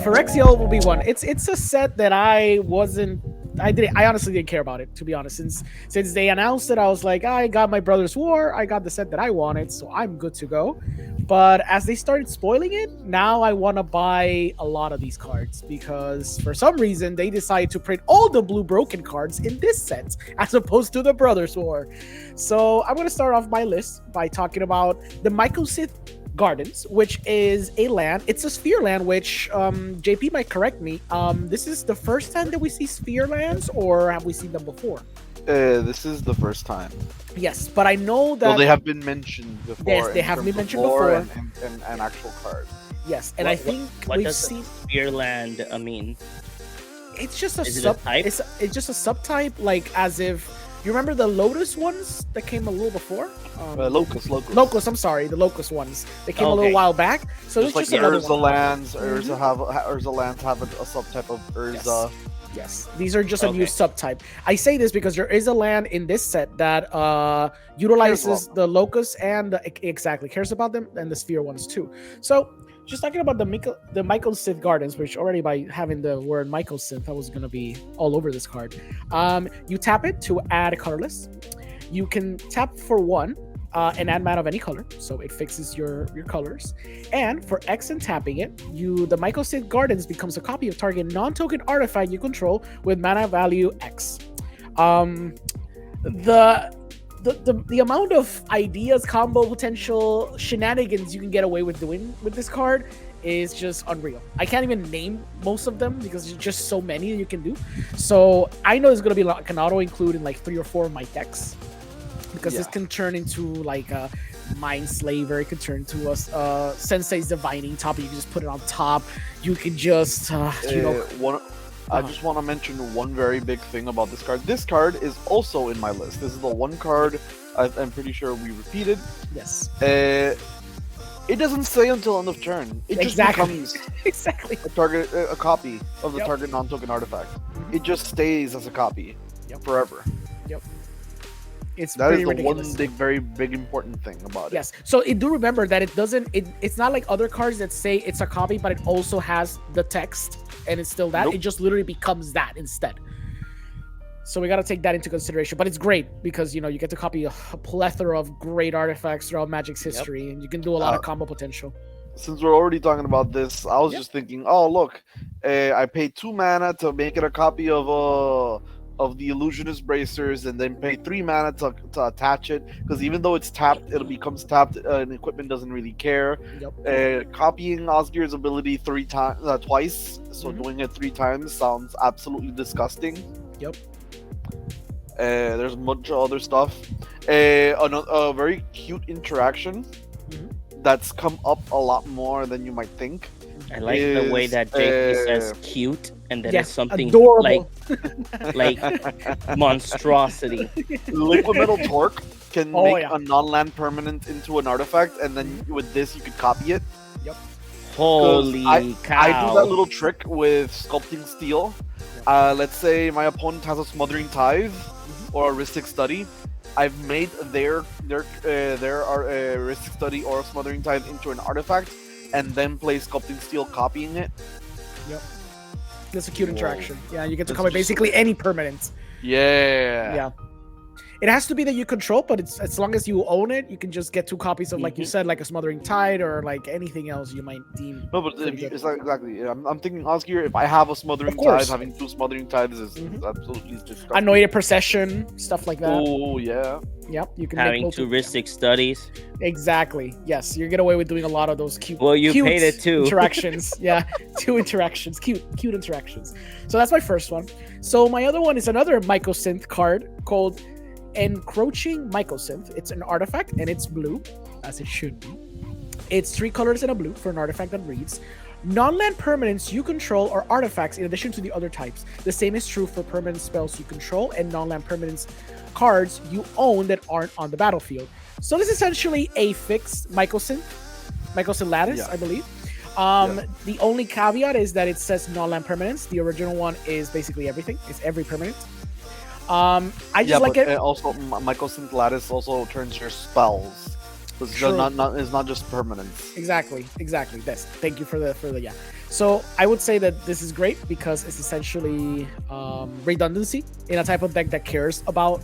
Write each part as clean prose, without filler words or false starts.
Phyrexia All Will be one. It's a set that I honestly didn't care about it, to be honest. Since they announced it, I was like, I got my brother's war, I got the set that I wanted, so I'm good to go. But as they started spoiling it, now I want to buy a lot of these cards because for some reason they decided to print all the blue broken cards in this set as opposed to the brothers war. So I'm going to start off my list by talking about the Mycosynth Gardens, which is a land. It's a sphere land, which JP might correct me. This is the first time that we see sphere lands, or have we seen them before? This is the first time. Yes, but I know that... Well, they have been mentioned before. Yes, they have been mentioned before. And actual card. Yes, and I think what does sphere land mean? It's just a type. It's just a subtype, like as if... You remember the Lotus ones that came a little before? Locust, I'm sorry, the Locust ones. They came a little while back. So just like just Urza lands. Urza lands have a subtype of Urza. Yes, these are just a new subtype. I say this because there is a land in this set that utilizes the Locust and cares about them, and the Sphere ones too. So just talking about the Mycosynth Gardens, which already by having the word Mycosynth, I was going to be all over this card. You tap it to add a colorless. You can tap for one and add mana of any color, so it fixes your colors. And for X and tapping it, the Mycosynth Gardens becomes a copy of target non-token artifact you control with mana value X. The amount of ideas, combo potential, shenanigans you can get away with doing with this card is just unreal. I can't even name most of them because there's just so many you can do. So I know there's going to be like an auto include in like 3 or 4 of my decks because this can turn into like a Mind Slaver. It could turn into a Sensei's Divining Top. You can just put it on top. You can just I just want to mention one very big thing about this card. This card is also in my list. This is the one card I'm pretty sure we repeated. Yes. It doesn't say until end of turn. It just becomes a copy of the target non-token artifact. Mm-hmm. It just stays as a copy forever. Yep. That is the one very big important thing about it. Yes. So do remember that it's not like other cards that say it's a copy, but it also has the text and it's still that. Nope. It just literally becomes that instead. So we got to take that into consideration. But it's great because, you get to copy a plethora of great artifacts throughout Magic's history, and you can do a lot of combo potential. Since we're already talking about this, I was just thinking, oh, look, I paid 2 mana to make it a copy of the Illusionist Bracers, and then pay 3 mana to attach it, because even though it's tapped, it becomes tapped, and equipment doesn't really care. Copying Osgir's ability twice, so doing it 3 times sounds absolutely disgusting. There's a bunch of other stuff. A very cute interaction that's come up a lot more than you might think. I like the way that JP says cute, and then it's something adorable. like monstrosity. Liquid Metal Torque can make a non-land permanent into an artifact, and then with this you could copy it. Holy cow. I do that little trick with Sculpting Steel. Let's say my opponent has a Smothering Tithe or a Rhystic Study. I've made their Rhystic Study or a Smothering Tithe into an artifact, and then play Sculpting Steel copying it. That's a cute interaction. Yeah, you get to copy basically any permanent. Yeah. It has to be that you control, but it's as long as you own it, you can just get 2 copies of, like you said, like a Smothering Tide or like anything else you might deem. No, but it's not exactly. I'm thinking Osgir, if I have a Smothering Tide, having 2 Smothering Tides is absolutely disgusting. Anointed Procession, stuff like that. Oh, yeah. Yep, you can having 2 Rhystic Studies. Exactly. Yes, you get away with doing a lot of those cute. Well, you paid it too. Interactions. 2 interactions, cute interactions. So that's my first one. So my other one is another Mycosynth card called Encroaching Mycosynth. It's an artifact and it's blue, as it should be. It's 3 colors and a blue for an artifact that reads: non-land permanents you control or artifacts in addition to the other types. The same is true for permanent spells you control and non-land permanents cards you own that aren't on the battlefield. So this is essentially a fixed Mycosynth Lattice, I believe. The only caveat is that it says non-land permanents. The original one is basically everything. It's every permanent. I just like it. Also, Mycosynth Lattice also turns your spells. It's not just permanence. Exactly. Thank you for the. So I would say that this is great because it's essentially redundancy in a type of deck that cares about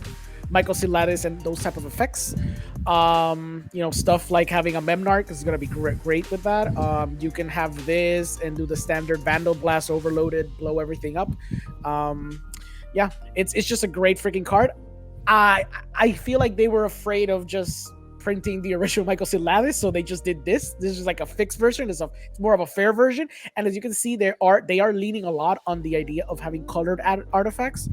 Mycosynth Lattice and those type of effects. Stuff like having a Memnarch is going to be great with that. You can have this and do the standard Vandal Blast overloaded, blow everything up. It's just a great freaking card. I feel like they were afraid of just printing the original Mycosynth Lattice, so they just did this. This is like a fixed version. It's more of a fair version, and as you can see, they are leaning a lot on the idea of having colored artifacts,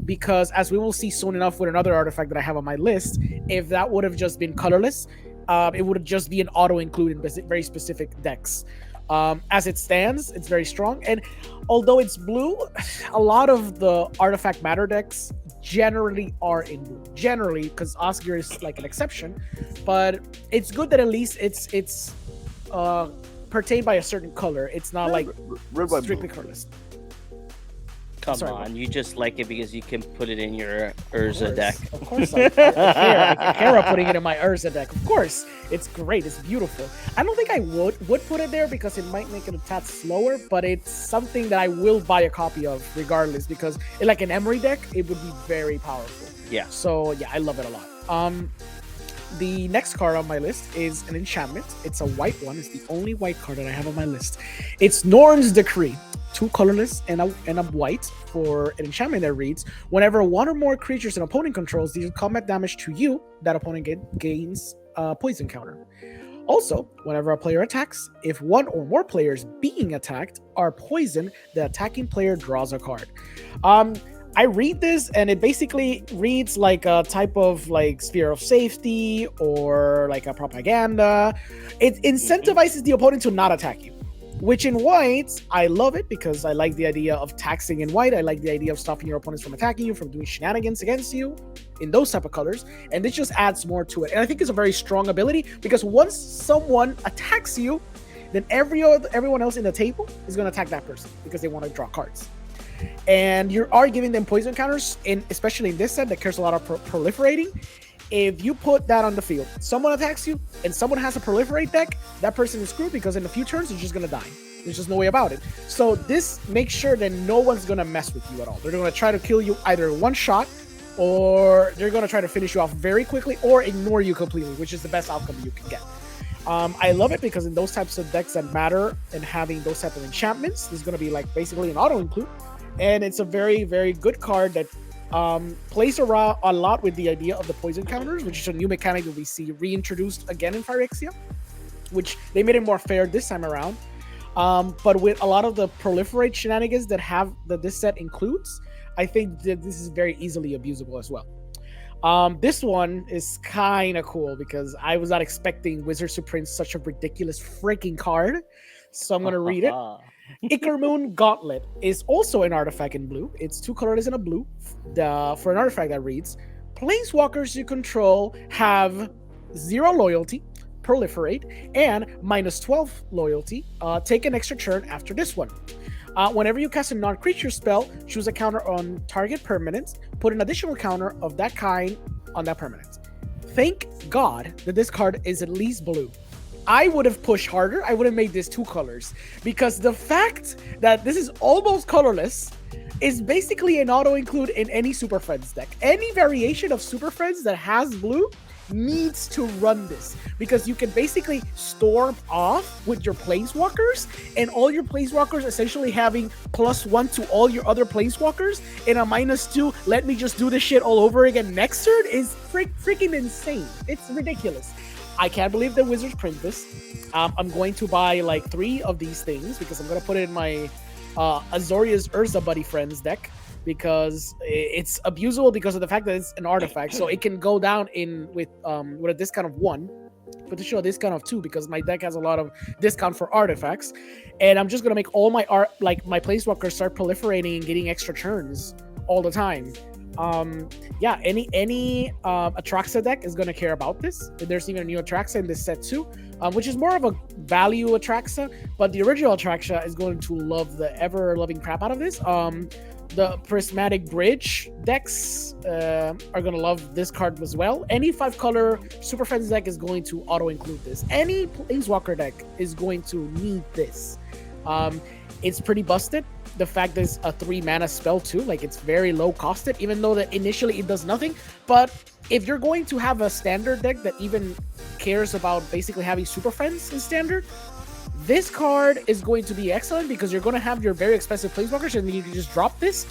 because as we will see soon enough with another artifact that I have on my list, if that would have just been colorless, it would just be an auto include in very specific decks. As it stands, it's very strong, and although it's blue, a lot of the artifact matter decks generally are in blue. Generally, because Oscar is like an exception, but it's good that at least it's pertained by a certain color. It's not like strictly colorless. Come on, you just like it because you can put it in your Urza deck. Of course, I care about putting it in my Urza deck. Of course, it's great. It's beautiful. I don't think I would put it there because it might make it a tad slower, but it's something that I will buy a copy of regardless, because like an Emery deck, it would be very powerful. Yeah. So yeah, I love it a lot. The next card on my list is an enchantment. It's a white one. It's the only white card that I have on my list. It's Norn's Decree. 2 colorless and a white for an enchantment that reads: whenever one or more creatures an opponent controls deal combat damage to you, that opponent gains a poison counter. Also, whenever a player attacks, if one or more players being attacked are poisoned, the attacking player draws a card. I read this and it basically reads like a type of like sphere of safety or like a propaganda. It incentivizes the opponent to not attack you. Which in white, I love it because I like the idea of taxing in white. I like the idea of stopping your opponents from attacking you, from doing shenanigans against you in those type of colors. And this just adds more to it. And I think it's a very strong ability because once someone attacks you, then everyone else in the table is going to attack that person because they want to draw cards. And you are giving them poison counters, especially in this set that cares a lot of proliferating. If you put that on the field, someone attacks you, and someone has a proliferate deck, that person is screwed because in a few turns, they're just going to die. There's just no way about it. So this makes sure that no one's going to mess with you at all. They're going to try to kill you either one shot, or they're going to try to finish you off very quickly, or ignore you completely, which is the best outcome you can get. I love it because in those types of decks that matter and having those type of enchantments, there's going to be like basically an auto include. And it's a very, very good card that plays around a lot with the idea of the poison counters, which is a new mechanic that we see reintroduced again in Phyrexia, which they made it more fair this time around. But with a lot of the proliferate shenanigans that this set includes, I think that this is very easily abusable as well. This one is kind of cool because I was not expecting Wizards to print such a ridiculous freaking card. So I'm going to read it. Icarmoon Gauntlet is also an artifact in blue. It's 2 colorless and a blue for an artifact that reads: planeswalkers you control have 0 loyalty, proliferate, and -12 loyalty. Take an extra turn after this one. Whenever you cast a non-creature spell, choose a counter on target permanent, put an additional counter of that kind on that permanent. Thank God that this card is at least blue. I would have pushed harder. I would have made this 2 colors, because the fact that this is almost colorless is basically an auto include in any Super Friends deck. Any variation of Super Friends that has blue needs to run this, because you can basically storm off with your planeswalkers, and all your planeswalkers essentially having +1 to all your other planeswalkers and a -2. Let me just do this shit all over again next turn is freaking insane. It's ridiculous. I can't believe the Wizards print this. I'm going to buy like 3 of these things because I'm going to put it in my Azoria's Urza Buddy Friends deck, because it's abusable because of the fact that it's an artifact. So it can go down with a discount of 1, potentially a discount of 2, because my deck has a lot of discount for artifacts. And I'm just going to make all my my planeswalkers start proliferating and getting extra turns all the time. Any Atraxa deck is going to care about this. There's even a new Atraxa in this set too, which is more of a value Atraxa, but the original Atraxa is going to love the ever-loving crap out of this. The Prismatic Bridge decks are going to love this card as well. Any 5-color Super Friends deck is going to auto-include this. Any Planeswalker deck is going to need this. It's pretty busted. The fact that it's a 3 mana spell too, like it's very low costed, even though that initially it does nothing. But if you're going to have a standard deck that even cares about basically having super friends in standard, this card is going to be excellent because you're going to have your very expensive planeswalkers, and you can just drop this,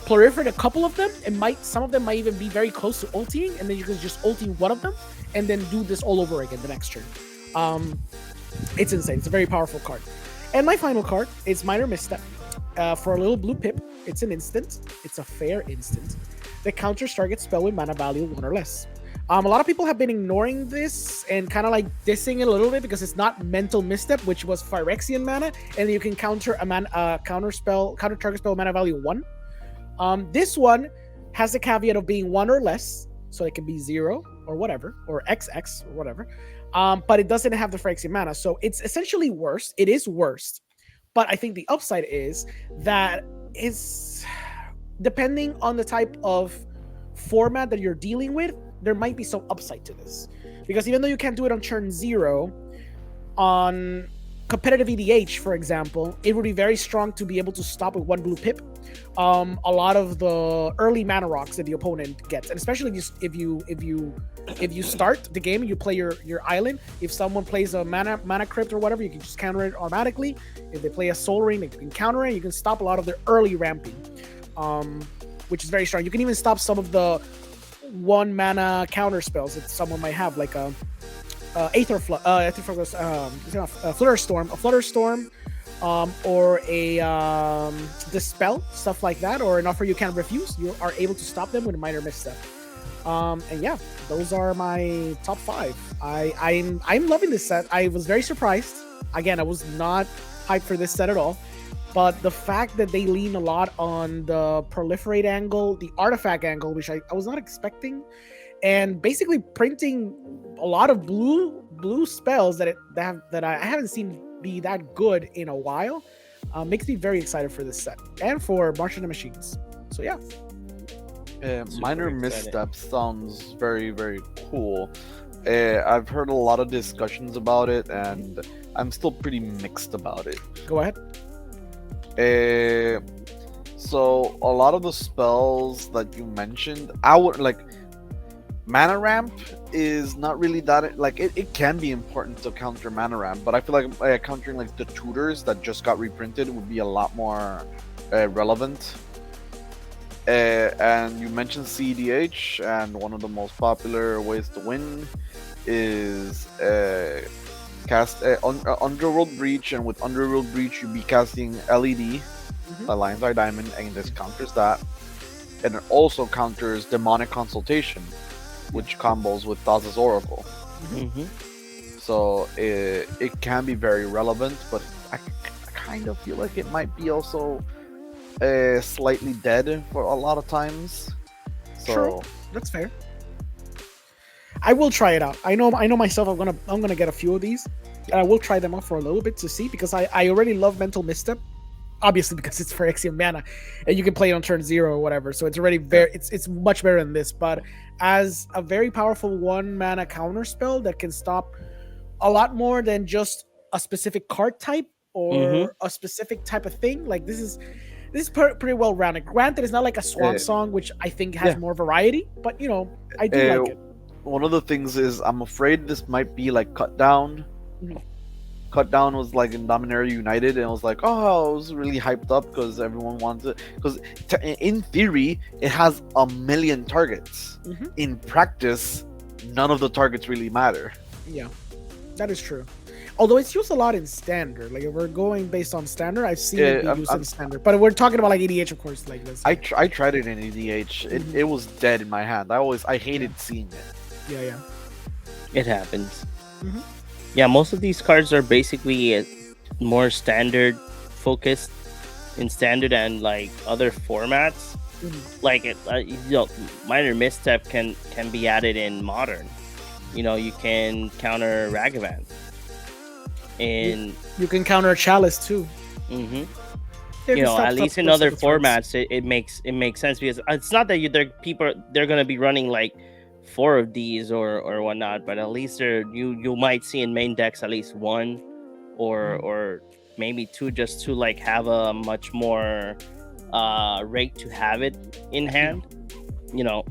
proliferate a couple of them, and some of them might even be very close to ulting, and then you can just ulti one of them, and then do this all over again the next turn. It's insane. It's a very powerful card. And my final card is Minor Misstep. For a little blue pip, it's an instant. It's a fair instant that counters target spell with mana value 1 or less. A lot of people have been ignoring this and kind of like dissing it a little bit because it's not Mental Misstep, which was Phyrexian mana, and you can counter a counter target spell mana value 1. This one has the caveat of being 1 or less, so it can be 0 or whatever, or XX or whatever. But it doesn't have the Phyrexian mana, so it's essentially worse. It is worst, but I think the upside is that is depending on the type of format that you're dealing with, there might be some upside to this. Because even though you can't do it on turn 0, on competitive EDH, for example, it would be very strong to be able to stop with 1 blue pip a lot of the early mana rocks that the opponent gets, and especially if you start the game and you play your island. If someone plays a mana crypt or whatever, you can just counter it automatically. If they play a soul ring, you can counter it. You can stop a lot of their early ramping, which is very strong. You can even stop some of the 1 mana counter spells that someone might have, like a Flutter Storm, or a Dispel, stuff like that, or an Offer You Can't Refuse. You are able to stop them with a Minor Misstep. And yeah, those are my top 5. I'm loving this set. I was very surprised. Again, I was not hyped for this set at all. But the fact that they lean a lot on the proliferate angle, the artifact angle, which I was not expecting, and basically printing a lot of blue spells that I haven't seen be that good in a while, makes me very excited for this set and for March of the Machines. So yeah. Minor Misstep sounds very, very cool. I've heard a lot of discussions about it, and I'm still pretty mixed about it. Go ahead. So a lot of the spells that you mentioned, I would like. Mana ramp is not really that, like, it can be important to counter mana ramp, but I feel like countering like the tutors that just got reprinted would be a lot more relevant. And you mentioned CDH, and one of the most popular ways to win is cast Underworld Breach, and with Underworld Breach you'd be casting LED, Alliance Eye Diamond, and this counters that, and it also counters Demonic Consultation, which combos with Thassa's Oracle. So it can be very relevant, but I kind of feel like it might be also slightly dead for a lot of times. So sure, that's fair. I will try it out. I know myself. I'm gonna get a few of these, and I will try them out for a little bit to see, because I already love Mental Misstep, obviously because it's Phyrexian mana, and you can play it on turn 0 or whatever. So it's already very it's much better than this. But as a very powerful 1 mana counter spell that can stop a lot more than just a specific card type or a specific type of thing, like this is pretty well rounded. Granted, it's not like a Swan Song, which I think has more variety, but I do like it. One of the things is, I'm afraid this might be like Cut Down. Cut Down was like in Dominaria United, and it was like, oh, it was really hyped up because everyone wanted it. Because in theory, it has a million targets. In practice, none of the targets really matter. Yeah, that is true. Although it's used a lot in Standard. Like, if we're going based on Standard, I've seen it be used in Standard. But we're talking about like EDH, of course. Like this. I tried it in EDH. It was dead in my hand. I hated seeing it. Yeah. It happens. Yeah, most of these cards are basically more standard focused in Standard and like other formats. Like Minor Misstep can be added in Modern. You can counter Ragavan, and you can counter Chalice too. At least in other formats, it makes sense, because it's not that they're gonna be running like 4 of these or whatnot, but at least you might see in main decks at least 1 or maybe 2, just to like have a much more rate to have it in hand. You know,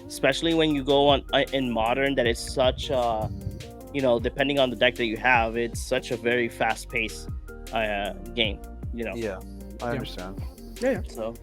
especially when you go on in modern, that is such a, you know, depending on the deck that you have, it's such a very fast paced game. You know. Yeah, I understand. Yeah. So